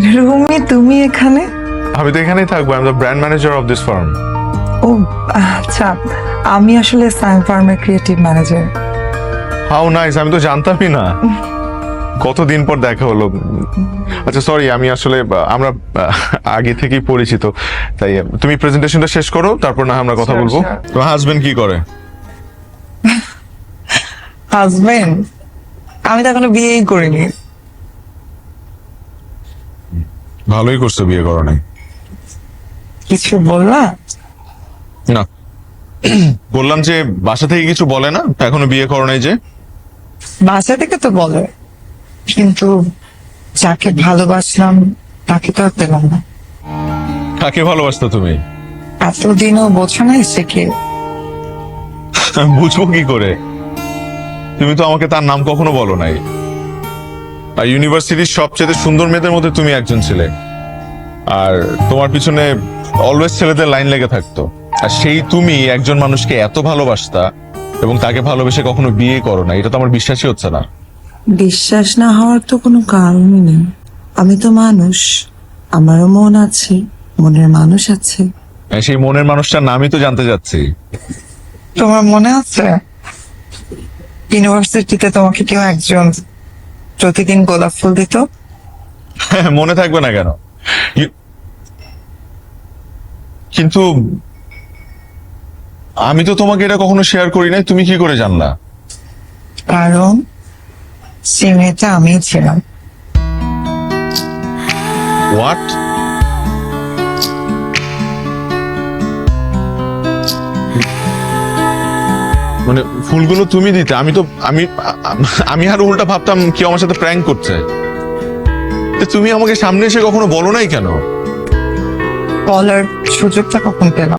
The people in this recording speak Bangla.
রুমি, তুমি এখানে? আমি তো এখানেই থাকবো। I am the brand manager of this firm. ও আচ্ছা, আমি আসলে সাইন ফার্মের ক্রিয়েটিভ ম্যানেজার। হাউ নাইস, আমি তো জানতামই না। কতদিন পর দেখা হলো। আচ্ছা সরি, আমি আসলে আমরা আগে থেকেই পরিচিত, তাই তুমি প্রেজেন্টেশনটা শেষ করো, তারপর না হয় আমরা কথা Sure, বলবো। sure. তোমার হাজবেন্ড কি করে? হাজবেন্ড? আমি তো এখনো বিয়েই করিনি। ভালোই করছো বিয়ে করো নাই। কিছু বললা? না, বললাম যে বাসা থেকে কিছু বলে না এখনো বিয়ে করো নাই যে? বাসা থেকে তো বলে, কিন্তু যাকে ভালোবাসলাম তাকে তো আর পেলাম না। কাকে ভালোবাসতো তুমি? এতদিনও বোঝো না সে কে? বুঝবো কি করে? তুমি তো আমাকে তার নাম কখনো বলো নাই। আর ইউনিভার্সিটির সবচেয়ে সুন্দর মেয়েদের মধ্যে তুমি একজন ছিলে, আর তোমার পিছনে অলওয়েজ ছেলেদের লাইন লেগে থাকতো। আর সেই তুমি একজন মানুষকে এত ভালোবাসতা এবং তাকে ভালোবেসে কখনো বিয়ে করো না, এটা তো আমার বিশ্বাসই হচ্ছে না। বিশ্বাস না হওয়ার তো কোনো কারণই নেই। আমি তো মানুষ, আমারও মন আছে, মনের মানুষ আছে। হ্যাঁ, সেই মনের মানুষটার নামই তো জানতে চাচ্ছি। তোমার মনে আছে ইউনিভার্সিটিতে তোমাকে কেউ একজন প্রতিদিন গোলাপ ফুল দিত? হ্যাঁ, মনে থাকবে না কেন? কিন্তু আমি তো তোমাকে এটা কখনো শেয়ার করি নাই, তুমি কি করে জানলা? কারণ সে মেয়েটা আমিই ছিলাম। হোয়াট? মানে ফুলগুলো তুমি দিতে? আমি তো আমি আর উল্টা ভাবতাম কেউ আমার সাথে প্র্যাঙ্ক করছে। তো তুমি আমাকে সামনে এসে কখনো বলো নাই কেন? বলার সুযোগটা কখন পেলাম?